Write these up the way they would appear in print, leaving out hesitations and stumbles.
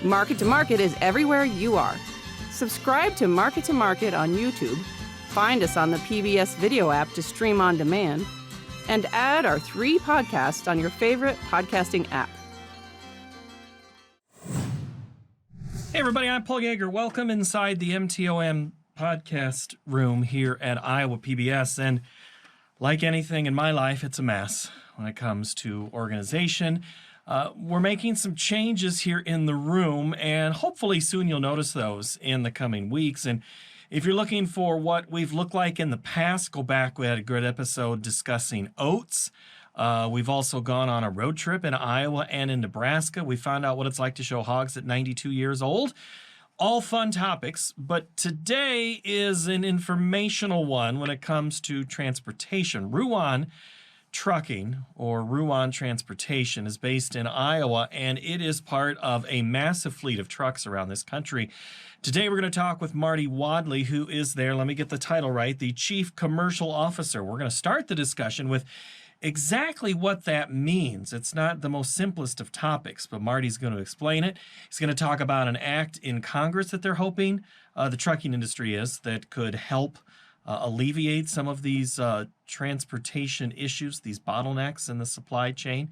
Market to Market is everywhere you are. Subscribe to Market to Market on YouTube, find us on the PBS video app to stream on demand, and add our 3 podcasts on your favorite podcasting app. Hey everybody, I'm Paul Yeager. Welcome inside the MTOM podcast room here at Iowa PBS. And like anything in my life, it's a mess when it comes to organization. We're making some changes here in the room, and hopefully soon you'll notice those in the coming weeks. And if you're looking for what we've looked like in the past, go back. We had a good episode discussing oats. We've also gone on a road trip in Iowa and in Nebraska. We found out what it's like to show hogs at 92 years old. All fun topics, but today is an informational one when it comes to transportation. Ruan Trucking, or Ruan Transportation, is based in Iowa, and it is part of a massive fleet of trucks around this country. Today we're going to talk with Marty Wadle, who is there, let me get the title right, the Chief Commercial Officer. We're going to start the discussion with exactly what that means. It's not the most simplest of topics, but Marty's going to explain it. He's going to talk about an act in Congress that they're hoping the trucking industry is that could help alleviate some of these transportation issues, these bottlenecks in the supply chain.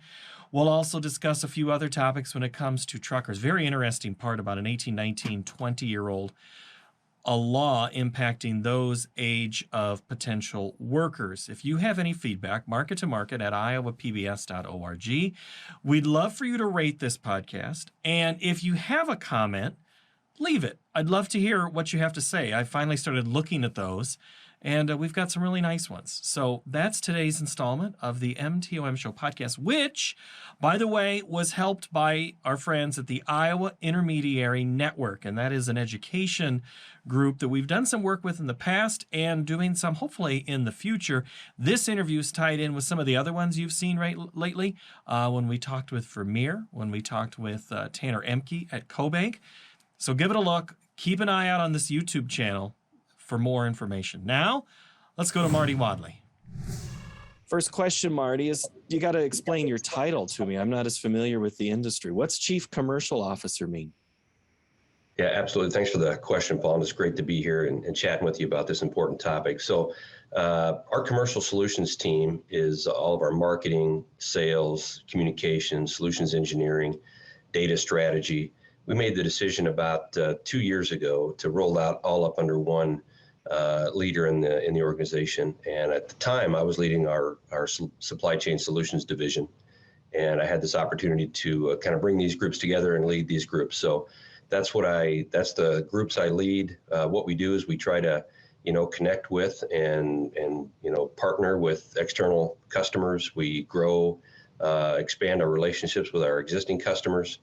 We'll also discuss a few other topics when it comes to truckers. Very interesting part about an 18, 19, 20-year-old, a law impacting those age of potential workers. If you have any feedback, market to market at iowapbs.org. We'd love for you to rate this podcast. And if you have a comment, leave it. I'd love to hear what you have to say. I finally started looking at those, and we've got some really nice ones. So that's today's installment of the MTOM Show podcast, which, by the way, was helped by our friends at the Iowa Intermediary Network. And that is an education group that we've done some work with in the past and doing some, hopefully, in the future. This interview is tied in with some of the other ones you've seen lately. When we talked with Vermeer, when we talked with Tanner Emke at CoBank. So give it a look. Keep an eye out on this YouTube channel for more information. Now, let's go to Marty Wadle. First question, Marty, is you got to explain your title to me. I'm not as familiar with the industry. What's Chief Commercial Officer mean? Yeah, absolutely. Thanks for the question, Paul. It's great to be here and chatting with you about this important topic. So our commercial solutions team is all of our marketing, sales, communications, solutions engineering, data strategy. We made the decision about 2 years ago to roll out all up under one leader in the organization. And at the time, I was leading our supply chain solutions division, and I had this opportunity to kind of bring these groups together and lead these groups. So that's the groups I lead. What we do is we try to connect with and partner with external customers. We grow, expand our relationships with our existing customers.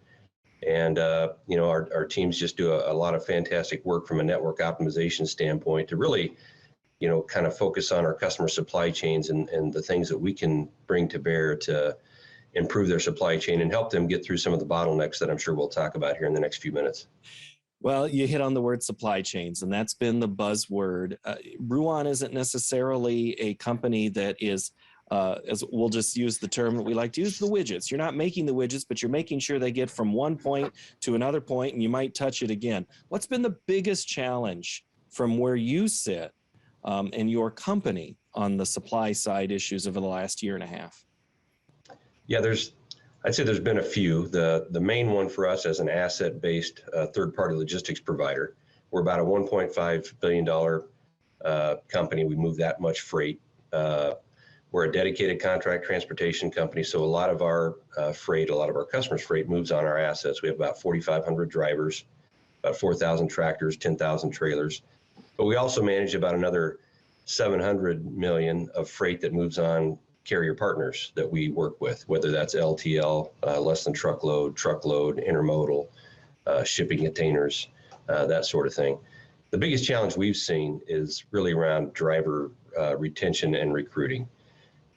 And, our teams just do a lot of fantastic work from a network optimization standpoint to really, kind of focus on our customer supply chains and the things that we can bring to bear to improve their supply chain and help them get through some of the bottlenecks that I'm sure we'll talk about here in the next few minutes. Well, you hit on the word supply chains, and that's been the buzzword. Ruan isn't necessarily a company that is as we'll just use the term that we like to use, the widgets. You're not making the widgets, but you're making sure they get from one point to another point, and you might touch it again. What's been the biggest challenge from where you sit and your company on the supply side issues over the last year and a half? Yeah, I'd say there's been a few. The main one for us as an asset-based third-party logistics provider, we're about a $1.5 billion company. We move that much freight. We're a dedicated contract transportation company, so a lot of our freight, a lot of our customers' freight moves on our assets. We have about 4,500 drivers, about 4,000 tractors, 10,000 trailers. But we also manage about another 700 million of freight that moves on carrier partners that we work with, whether that's LTL, less than truckload, intermodal, shipping containers, that sort of thing. The biggest challenge we've seen is really around driver retention and recruiting.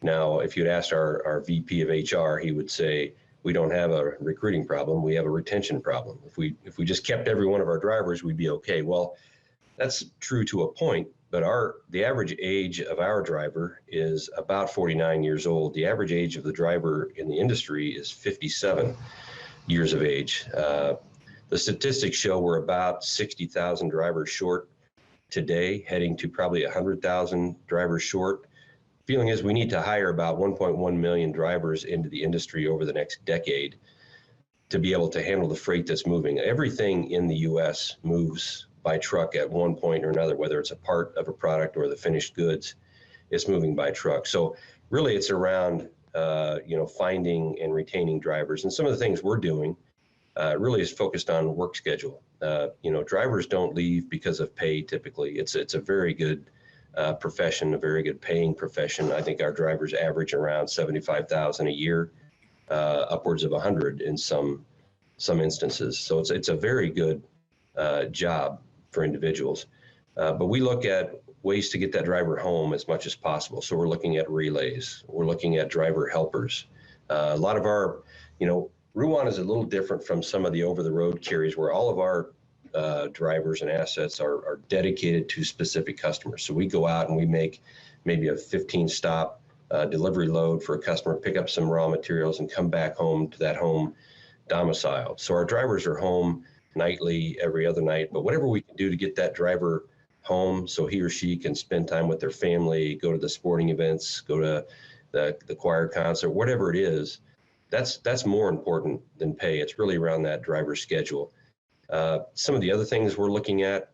Now, if you'd asked our VP of HR, he would say, we don't have a recruiting problem, we have a retention problem. If we just kept every one of our drivers, we'd be okay. Well, that's true to a point, but the average age of our driver is about 49 years old. The average age of the driver in the industry is 57 years of age. The The statistics show we're about 60,000 drivers short today, heading to probably 100,000 drivers short. Feeling is we need to hire about 1.1 million drivers into the industry over the next decade to be able to handle the freight that's moving. Everything in the U.S. moves by truck at one point or another, whether it's a part of a product or the finished goods, it's moving by truck. So really it's around, finding and retaining drivers. And some of the things we're doing really is focused on work schedule. Drivers don't leave because of pay typically. It's a very good profession, a very good paying profession. I think our drivers average around $75,000 a year, upwards of 100 in some instances. So it's a very good job for individuals. But we look at ways to get that driver home as much as possible. So we're looking at relays. We're looking at driver helpers. A lot of our, Ruan is a little different from some of the over-the-road carriers where all of our drivers and assets are dedicated to specific customers. So we go out and we make maybe a 15-stop delivery load for a customer, pick up some raw materials and come back home to that home domicile. So our drivers are home nightly, every other night, but whatever we can do to get that driver home so he or she can spend time with their family, go to the sporting events, go to the choir concert, whatever it is, that's more important than pay. It's really around that driver schedule. Some of the other things we're looking at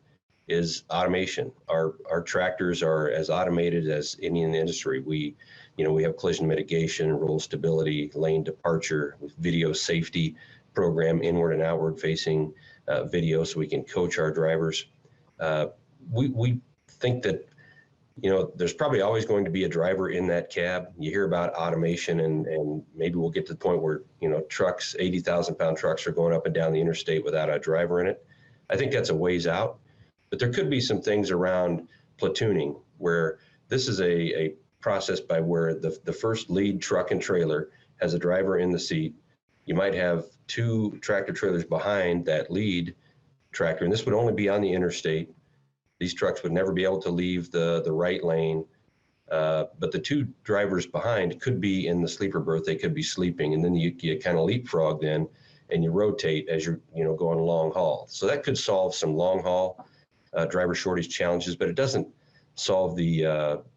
is automation. Our tractors are as automated as any in the industry. We have collision mitigation, roll stability, lane departure, video safety program, inward and outward facing video, so we can coach our drivers. We think that there's probably always going to be a driver in that cab. You hear about automation and maybe we'll get to the point where, trucks, 80,000-pound trucks are going up and down the interstate without a driver in it. I think that's a ways out, but there could be some things around platooning where this is a process by where the first lead truck and trailer has a driver in the seat. You might have two tractor trailers behind that lead tractor, and this would only be on the interstate. These trucks would never be able to leave the right lane, but the two drivers behind could be in the sleeper berth. They could be sleeping, and then you kind of leapfrog then, and you rotate as you're going long haul. So that could solve some long haul driver shortage challenges, but it doesn't solve the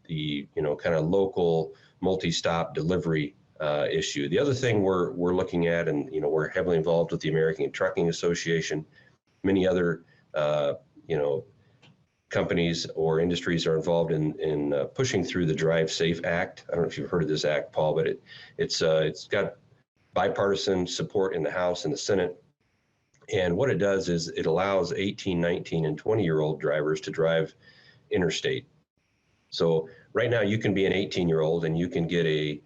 kind of local multi-stop delivery issue. The other thing we're looking at, and we're heavily involved with the American Trucking Association, many other companies or industries are involved in pushing through the Drive Safe Act. I don't know if you've heard of this act, Paul, but it's got bipartisan support in the House and the Senate. And what it does is it allows 18, 19, and 20-year-old drivers to drive interstate. So right now you can be an 18-year-old and you can get a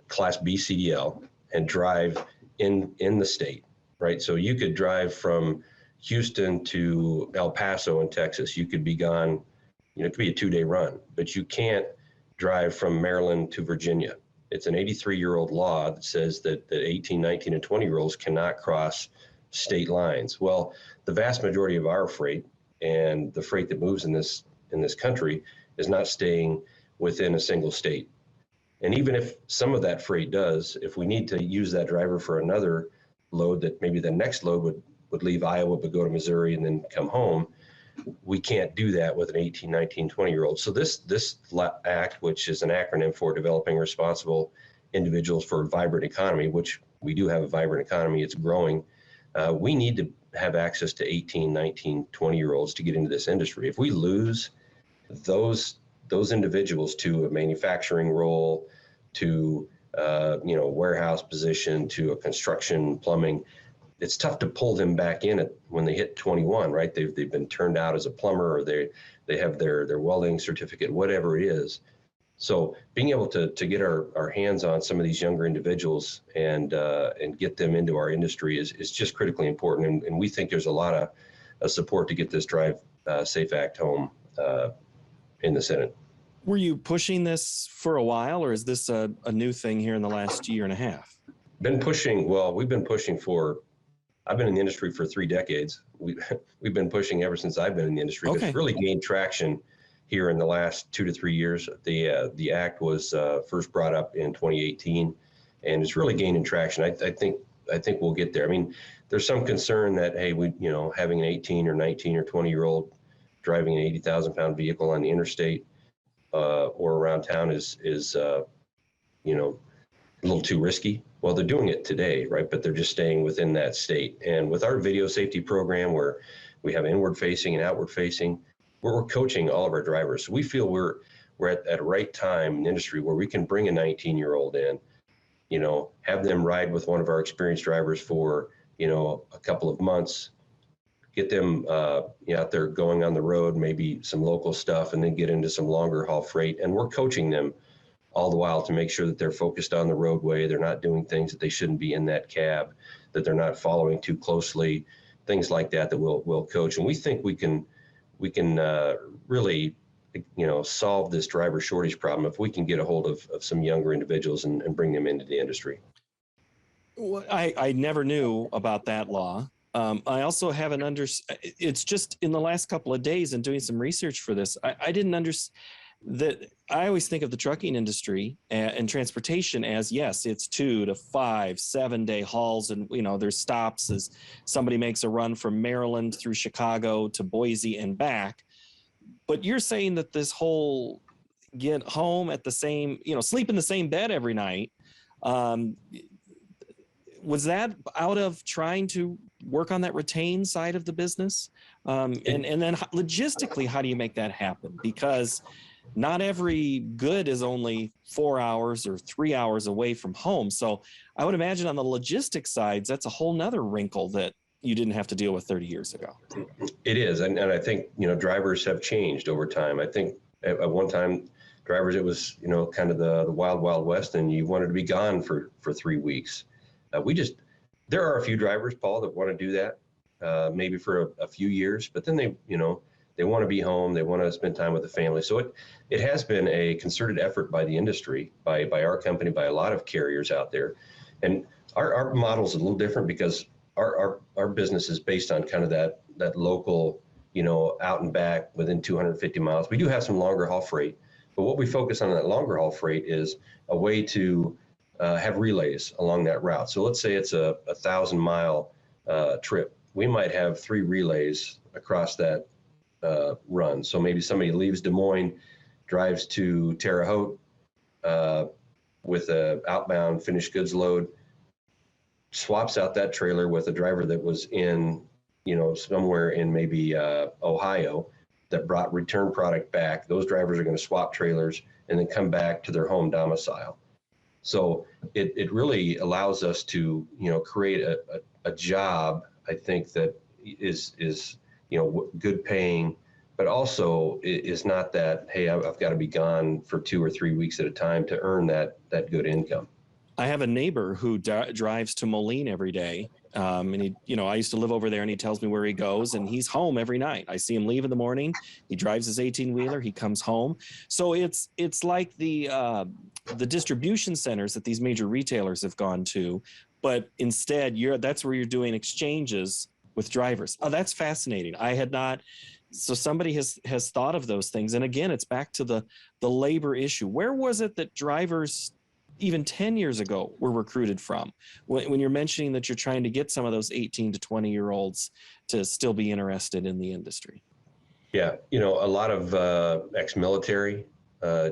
Class B CDL and drive in the state, right? So you could drive from Houston to El Paso in Texas. You could be gone, it could be a 2-day run, but you can't drive from Maryland to Virginia. It's an 83-year-old law that says that 18, 19, and 20-year-olds cannot cross state lines. Well, the vast majority of our freight and the freight that moves in this country is not staying within a single state. And even if some of that freight does, if we need to use that driver for another load, that maybe the next load would leave Iowa but go to Missouri and then come home, we can't do that with an 18, 19, 20-year-old. So this act, which is an acronym for Developing Responsible Individuals for a Vibrant Economy, which we do have a vibrant economy, it's growing. We need to have access to 18, 19, 20-year-olds to get into this industry. If we lose those individuals to a manufacturing role, to warehouse position, to a construction, plumbing, it's tough to pull them back in when they hit 21, right? They've been turned out as a plumber, or they have their welding certificate, whatever it is. So being able to get our hands on some of these younger individuals and get them into our industry is just critically important. And we think there's a lot of support to get this Drive Safe Act home in the Senate. Were you pushing this for a while, or is this a new thing here in the last year and a half? We've been pushing I've been in the industry for 3 decades. We've been pushing ever since I've been in the industry. Okay. But it's really gained traction here in the last 2 to 3 years. The act was first brought up in 2018, and it's really gaining traction. I think I think we'll get there. I mean, there's some concern that, hey, having an 18 or 19 or 20-year-old driving an 80,000-pound vehicle on the interstate or around town is a little too risky. Well, they're doing it today, right? But they're just staying within that state. And with our video safety program, where we have inward facing and outward facing, we're coaching all of our drivers. So we feel we're at a right time in the industry where we can bring a 19-year-old in, have them ride with one of our experienced drivers for, a couple of months, get them out there going on the road, maybe some local stuff, and then get into some longer haul freight. And we're coaching them all the while to make sure that they're focused on the roadway. They're not doing things that they shouldn't be in that cab, that they're not following too closely, things like that we'll coach. And we think we can really, solve this driver shortage problem if we can get a hold of some younger individuals and bring them into the industry. Well, I never knew about that law. I also haven't it's just in the last couple of days and doing some research for this, I didn't understand that. I always think of the trucking industry and transportation as, yes, it's 2 to 5, 7-day hauls. And, there's stops as somebody makes a run from Maryland through Chicago to Boise and back. But you're saying that this whole get home at the same, sleep in the same bed every night, was that out of trying to work on that retain side of the business? And then logistically, how do you make that happen? Because not every good is only 4 hours or 3 hours away from home. So I would imagine on the logistics sides, that's a whole nother wrinkle that you didn't have to deal with 30 years ago. It is. And I think, drivers have changed over time. I think at one time, drivers, it was, kind of the wild, wild west, and you wanted to be gone for 3 weeks. There are a few drivers, Paul, that want to do that, maybe for a few years, but then they want to be home. They want to spend time with the family. So it has been a concerted effort by the industry, by our company, by a lot of carriers out there. And our model is a little different because our business is based on kind of that local, out and back within 250 miles. We do have some longer haul freight, but what we focus on that longer haul freight is a way to have relays along that route. So let's say it's a 1,000-mile trip. We might have 3 relays across that run. So maybe somebody leaves Des Moines, drives to Terre Haute with a outbound finished goods load, swaps out that trailer with a driver that was in, somewhere in maybe Ohio that brought return product back. Those drivers are going to swap trailers and then come back to their home domicile. So it really allows us to, create a job, I think, that is good paying, but also is not that, hey, I've got to be gone for 2 or 3 weeks at a time to earn that good income. I have a neighbor who drives to Moline every day. And he, I used to live over there, and he tells me where he goes, and he's home every night. I see him leave in the morning. He drives his 18-wheeler. He comes home. So it's like the distribution centers that these major retailers have gone to, but instead that's where you're doing exchanges with drivers. Oh, that's fascinating. I had not. So somebody has thought of those things. And again, it's back to the labor issue. Where was it that drivers even 10 years ago were recruited from? When you're mentioning that you're trying to get some of those 18 to 20-year-olds to still be interested in the industry. Yeah, a lot of ex-military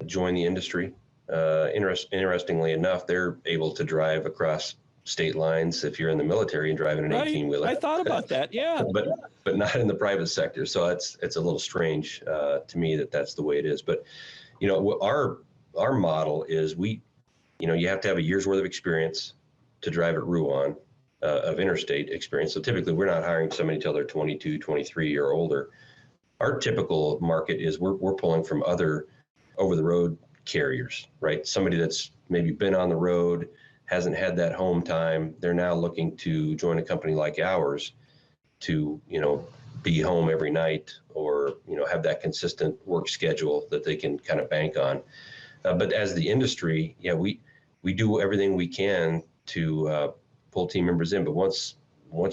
join the industry. Interestingly enough, they're able to drive across state lines if you're in the military and driving an 18-wheeler. I thought about that, yeah. but not in the private sector. So it's a little strange to me that that's the way it is. But, our model is you have to have a year's worth of experience to drive at Ruan, of interstate experience. So typically we're not hiring somebody until they're 22, 23 or older. Our typical market is we're pulling from other over-the-road carriers, right? Somebody that's maybe been on the road, hasn't had that home time. They're now looking to join a company like ours to, be home every night or, have that consistent work schedule that they can kind of bank on. But as the industry, we do everything we can to pull team members in. But once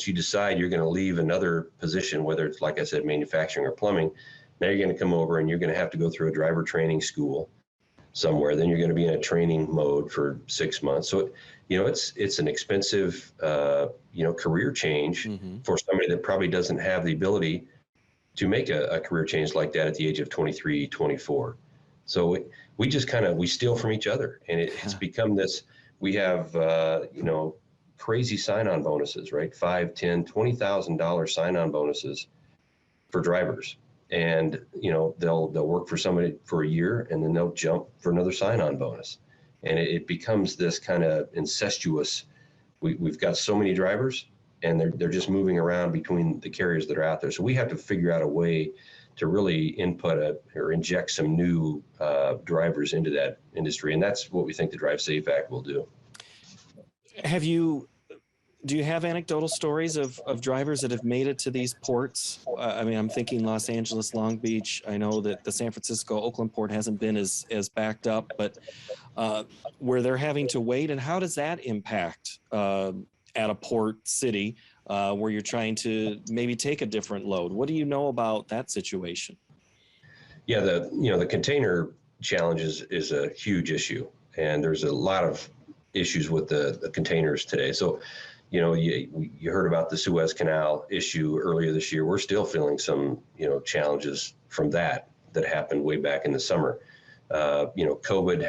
you decide you're going to leave another position, whether it's, like I said, manufacturing or plumbing, now you're going to come over and you're going to have to go through a driver training school. somewhere, then you're going to be in a training mode for 6 months. So, it's an expensive, career change for somebody that probably doesn't have the ability to make a career change like that at the age of 23, 24. So we just we steal from each other, and it's become this. We have, crazy sign-on bonuses, right? $5,000, $10,000, $20,000 sign-on bonuses for drivers. And, they'll work for somebody for a year, and then they'll jump for another sign-on bonus. And it becomes this kind of incestuous. We've got so many drivers, and they're just moving around between the carriers that are out there. So we have to figure out a way to really input or inject some new drivers into that industry. And that's what we think the Drive Safe Act will do. Do you have anecdotal stories of drivers that have made it to these ports? I'm thinking Los Angeles, Long Beach. I know that the San Francisco, Oakland port hasn't been as backed up, but where they're having to wait, and how does that impact at a port city where you're trying to maybe take a different load? What do you know about that situation? Yeah, the container challenge is a huge issue, and there's a lot of issues with the containers today. So, you heard about the Suez Canal issue earlier this year. We're still feeling some, challenges from that happened way back in the summer. COVID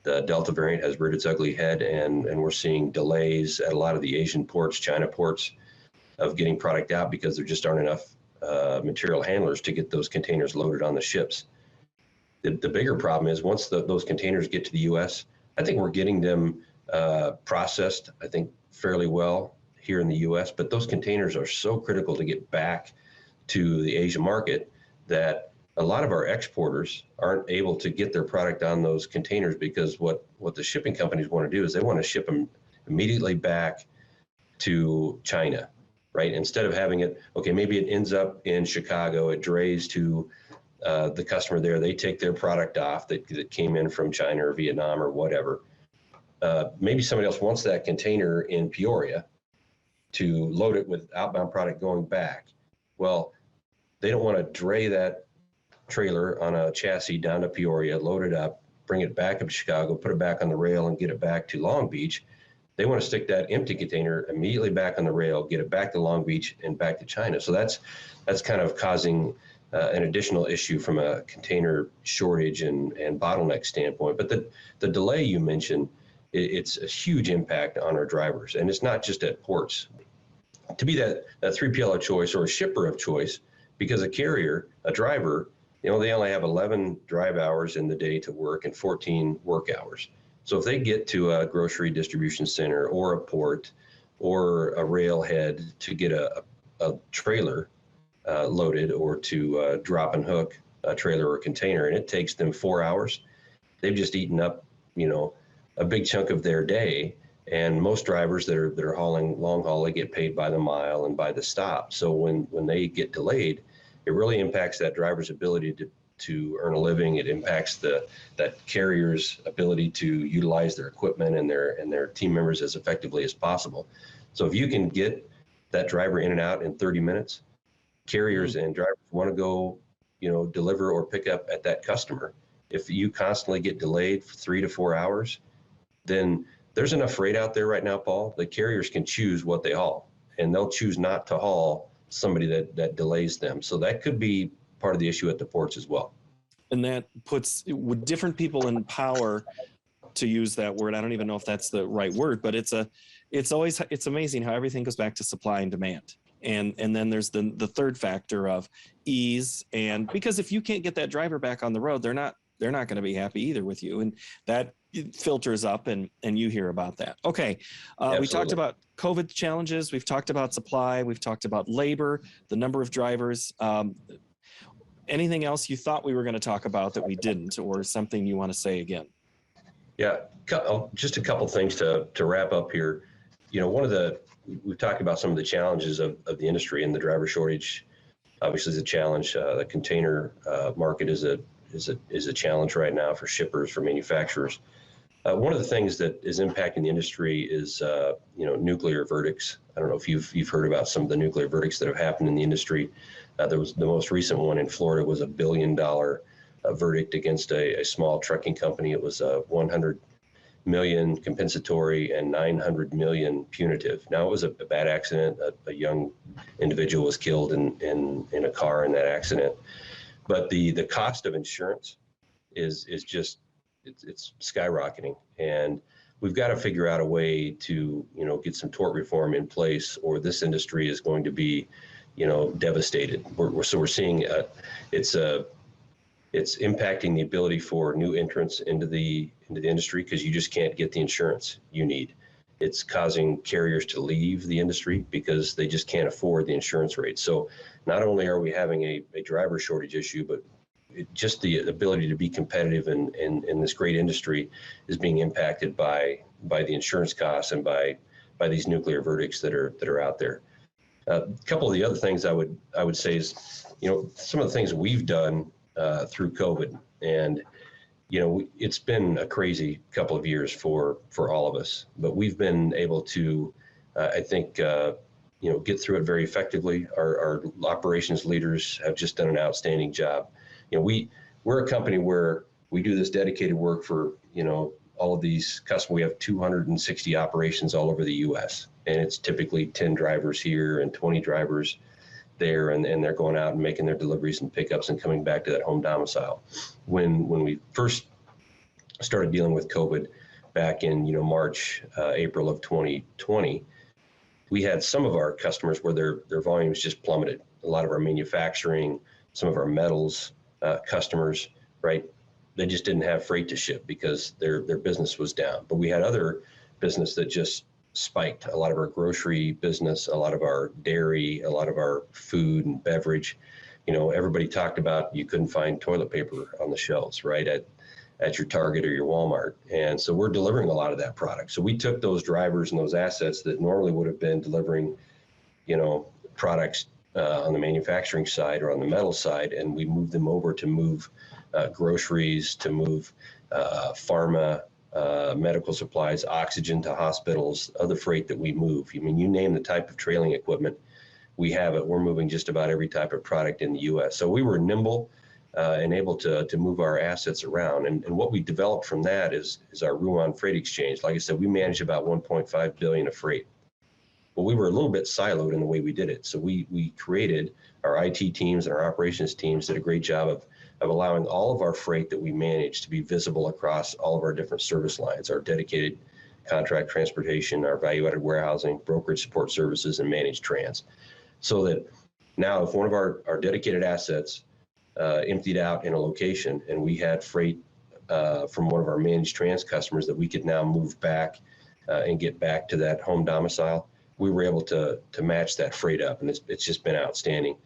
the Delta variant has reared its ugly head, and we're seeing delays at a lot of the Asian ports, China ports, of getting product out because there just aren't enough material handlers to get those containers loaded on the ships. The bigger problem is once those containers get to the U.S., I think we're getting them processed, I think, fairly well here in the U.S., but those containers are so critical to get back to the Asia market that a lot of our exporters aren't able to get their product on those containers because what the shipping companies want to do is they want to ship them immediately back to China, right? Instead of having it, okay, maybe it ends up in Chicago, it drays to the customer there, they take their product off that came in from China or Vietnam or whatever. Maybe somebody else wants that container in Peoria to load it with outbound product going back. Well, they don't want to dray that trailer on a chassis down to Peoria, load it up, bring it back up to Chicago, put it back on the rail and get it back to Long Beach. They want to stick that empty container immediately back on the rail, get it back to Long Beach and back to China. So that's kind of causing an additional issue from a container shortage and bottleneck standpoint. But the delay you mentioned, it's a huge impact on our drivers. And it's not just at ports. To be that 3PL of choice or a shipper of choice, because a carrier, a driver, they only have 11 drive hours in the day to work and 14 work hours. So if they get to a grocery distribution center or a port or a railhead to get a trailer loaded or to drop and hook a trailer or container, and it takes them 4 hours, they've just eaten up, a big chunk of their day. And most drivers that are hauling long haul, they get paid by the mile and by the stop. So when they get delayed, it really impacts that driver's ability to earn a living. It impacts that carrier's ability to utilize their equipment and their team members as effectively as possible. So if you can get that driver in and out in 30 minutes, carriers and drivers want to go, deliver or pick up at that customer. If you constantly get delayed for 3 to 4 hours, then there's enough freight out there right now, Paul, the carriers can choose what they haul, and they'll choose not to haul somebody that delays them. So that could be part of the issue at the ports as well. And that puts with different people in power, to use that word. I don't even know if that's the right word, but it's amazing how everything goes back to supply and demand. And then there's the third factor of ease. And because if you can't get that driver back on the road, they're not going to be happy either with you. And that filters up and you hear about that. Okay. We talked about COVID challenges. We've talked about supply. We've talked about labor, the number of drivers. Anything else you thought we were going to talk about that we didn't, or something you want to say again? Yeah, just a couple things to wrap up here. We've talked about some of the challenges of the industry, and the driver shortage obviously is a challenge. The container market is a challenge right now for shippers, for manufacturers. One of the things that is impacting the industry is nuclear verdicts. I don't know if you've heard about some of the nuclear verdicts that have happened in the industry. There was the most recent one in Florida was $1 billion verdict against a small trucking company. It was a 100 million compensatory and 900 million punitive. Now, it was a bad accident. A young individual was killed in a car in that accident. But the cost of insurance is just, it's skyrocketing. And we've got to figure out a way to, get some tort reform in place, or this industry is going to be, devastated. We're seeing it's impacting the ability for new entrants into the industry, because you just can't get the insurance you need. It's causing carriers to leave the industry because they just can't afford the insurance rates. So not only are we having a driver shortage issue, but just the ability to be competitive in this great industry is being impacted by the insurance costs and by these nuclear verdicts that are out there. A couple of the other things I would say is, some of the things we've done through COVID, and it's been a crazy couple of years for all of us, but we've been able to, I think, get through it very effectively. Our operations leaders have just done an outstanding job. We're a company where we do this dedicated work for, all of these customers. We have 260 operations all over the U.S., and it's typically 10 drivers here and 20 drivers there, and they're going out and making their deliveries and pickups and coming back to that home domicile. When we first started dealing with COVID back in March, April of 2020, we had some of our customers where their volumes just plummeted. A lot of our manufacturing, some of our metals customers, right? They just didn't have freight to ship because their business was down. But we had other business that just spiked. A lot of our grocery business, a lot of our dairy, a lot of our food and beverage. Everybody talked about you couldn't find toilet paper on the shelves, right, at your Target or your Walmart. And so we're delivering a lot of that product. So we took those drivers and those assets that normally would have been delivering, products on the manufacturing side or on the metal side, and we moved them over to move groceries, to move pharma, medical supplies, oxygen to hospitals, other freight that we move. You name the type of trailing equipment, we have it. We're moving just about every type of product in the U.S. So we were nimble and able to move our assets around. And what we developed from that is our Ruan Freight Exchange. Like I said, we manage about 1.5 billion of freight. But we were a little bit siloed in the way we did it. So we created, our IT teams and our operations teams did a great job of allowing all of our freight that we manage to be visible across all of our different service lines, our dedicated contract transportation, our value-added warehousing, brokerage support services, and managed trans. So that now if one of our dedicated assets emptied out in a location and we had freight from one of our managed trans customers that we could now move back and get back to that home domicile, we were able to match that freight up, and it's just been outstanding.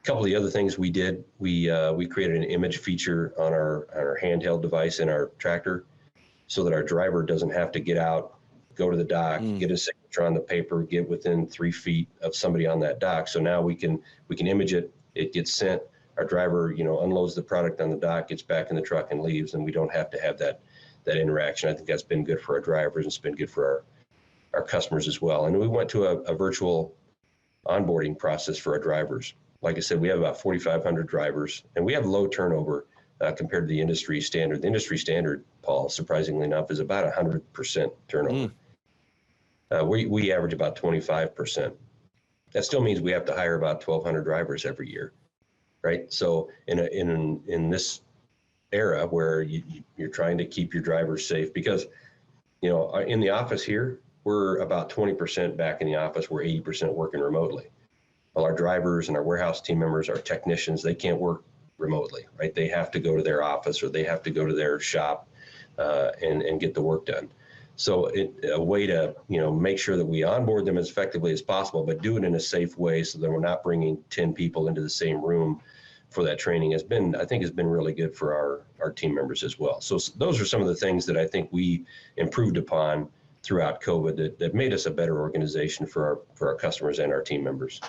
A couple of the other things we did, we created an image feature on our handheld device in our tractor, so that our driver doesn't have to get out, go to the dock, get a signature on the paper, get within 3 feet of somebody on that dock. So now we can image it, it gets sent, our driver unloads the product on the dock, gets back in the truck and leaves, and we don't have to have that interaction. I think that's been good for our drivers, and it's been good for our customers as well. And we went to a virtual onboarding process for our drivers. Like I said, we have about 4,500 drivers, and we have low turnover compared to the industry standard. The industry standard, Paul, surprisingly enough, is about 100% turnover. We average about 25%. That still means we have to hire about 1,200 drivers every year, right? So in this era where you're trying to keep your drivers safe, because in the office here, we're about 20% back in the office. We're 80% working remotely. Well, our drivers and our warehouse team members, our technicians, they can't work remotely, right? They have to go to their office or they have to go to their shop and get the work done. So a way to make sure that we onboard them as effectively as possible, but do it in a safe way so that we're not bringing 10 people into the same room for that training has been really good for our team members as well. So those are some of the things that I think we improved upon throughout COVID that made us a better organization for our customers and our team members.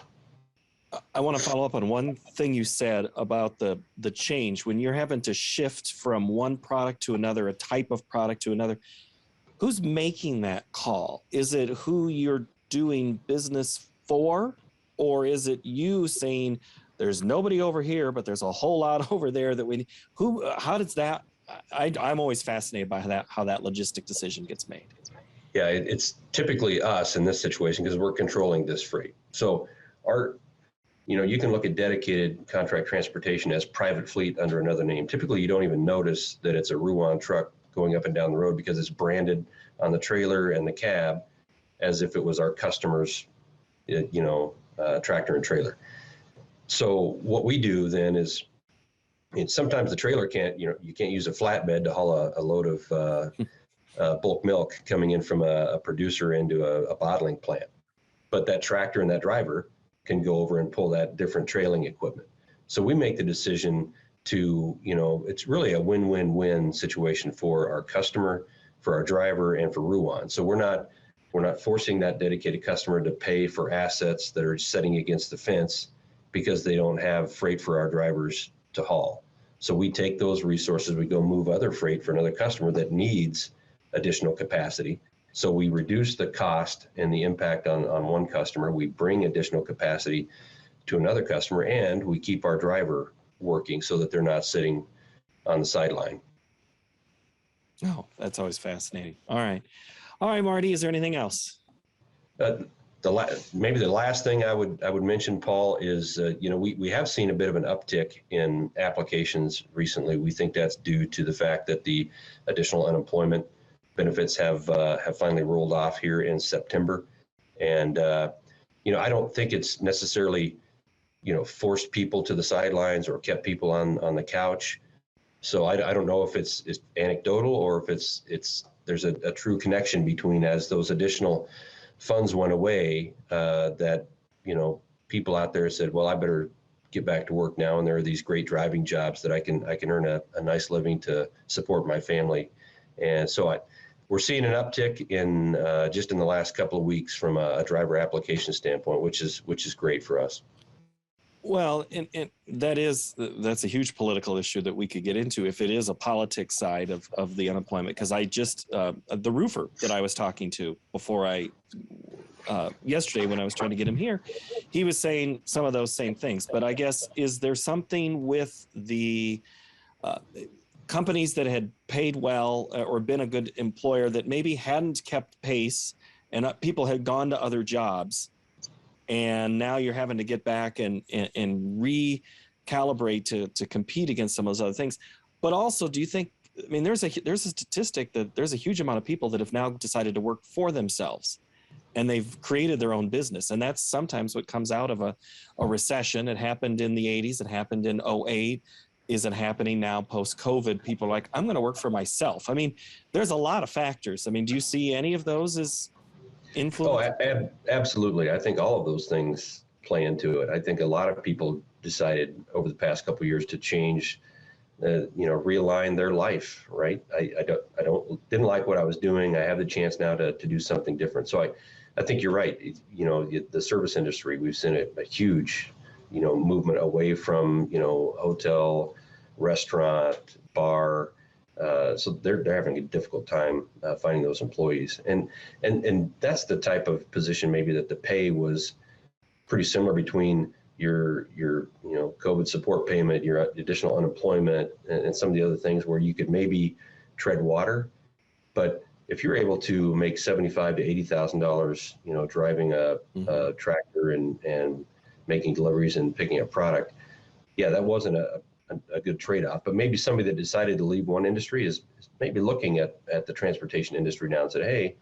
I want to follow up on one thing you said about the change. When you're having to shift from one product to another, a type of product to another, who's making that call? Is it who you're doing business for, or is it you saying there's nobody over here, but there's a whole lot over there that we, how does that, I'm always fascinated by how that logistic decision gets made. Yeah, it's typically us in this situation because we're controlling this freight. So you can look at dedicated contract transportation as private fleet under another name. Typically, you don't even notice that it's a Ruan truck going up and down the road because it's branded on the trailer and the cab as if it was our customer's, tractor and trailer. So what we do then is, sometimes the trailer you can't use a flatbed to haul a load of bulk milk coming in from a producer into a bottling plant. But that tractor and that driver can go over and pull that different trailing equipment. So we make the decision to, it's really a win-win-win situation for our customer, for our driver, and for Ruan. So we're not forcing that dedicated customer to pay for assets that are setting against the fence because they don't have freight for our drivers to haul. So we take those resources, we go move other freight for another customer that needs additional capacity. So we reduce the cost and the impact on one customer. We bring additional capacity to another customer, and we keep our driver working so that they're not sitting on the sideline. Oh, that's always fascinating. All right, Marty, is there anything else? Maybe the last thing I would mention, Paul, is we have seen a bit of an uptick in applications recently. We think that's due to the fact that the additional unemployment benefits have finally rolled off here in September, and I don't think it's necessarily forced people to the sidelines or kept people on the couch. So I don't know if it's anecdotal or if there's a true connection between, as those additional funds went away, that people out there said, well, I better get back to work now, and there are these great driving jobs that I can earn a nice living to support my family. And so we're seeing an uptick in just in the last couple of weeks from a driver application standpoint, which is great for us. Well, and that's a huge political issue that we could get into if it is a politics side of the unemployment. Because I just the roofer that I was talking to before yesterday when I was trying to get him here, he was saying some of those same things. But I guess, is there something with the companies that had paid well or been a good employer that maybe hadn't kept pace, and people had gone to other jobs, and now you're having to get back and recalibrate to compete against some of those other things? But also, do you think, there's a statistic that there's a huge amount of people that have now decided to work for themselves, and they've created their own business. And that's sometimes what comes out of a recession. It happened in the 80s. It happened in 2008. Is it happening now post-COVID? People are like, I'm going to work for myself. There's a lot of factors. Do you see any of those as influence? Oh, absolutely. I think all of those things play into it. I think a lot of people decided over the past couple of years to change, realign their life, right? I didn't like what I was doing. I have the chance now to do something different. So I think you're right. The service industry, we've seen a huge movement away from, hotel, restaurant, bar. So they're having a difficult time finding those employees. And that's the type of position maybe that the pay was pretty similar between your COVID support payment, your additional unemployment, and some of the other things where you could maybe tread water. But if you're able to make $75,000 to $80,000, driving a tractor and making deliveries and picking up product, yeah, that wasn't a good trade-off. But maybe somebody that decided to leave one industry is maybe looking at the transportation industry now and said, hey,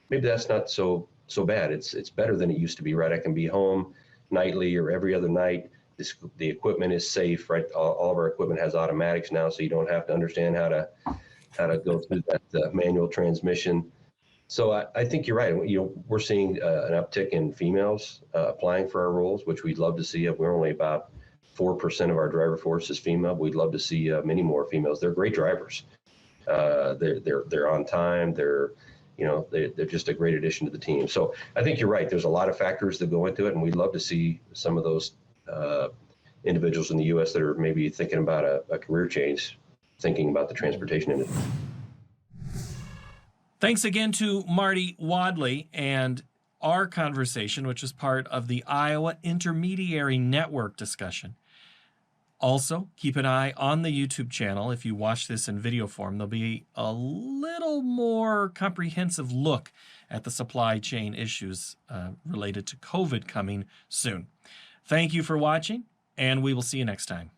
maybe that's not so bad. It's better than it used to be, right? I can be home nightly or every other night. The equipment is safe, right? All of our equipment has automatics now, so you don't have to understand how to go through that manual transmission. So I think you're right. We're seeing an uptick in females applying for our roles, which we'd love to see. We're only about 4% of our driver force is female. We'd love to see many more females. They're great drivers. They're on time. They're just a great addition to the team. So I think you're right. There's a lot of factors that go into it, and we'd love to see some of those individuals in the U.S. that are maybe thinking about a career change, thinking about the transportation industry. Thanks again to Marty Wadley, and our conversation, which is part of the Iowa Intermediary Network discussion. Also, keep an eye on the YouTube channel. If you watch this in video form, there'll be a little more comprehensive look at the supply chain issues related to COVID coming soon. Thank you for watching, and we will see you next time.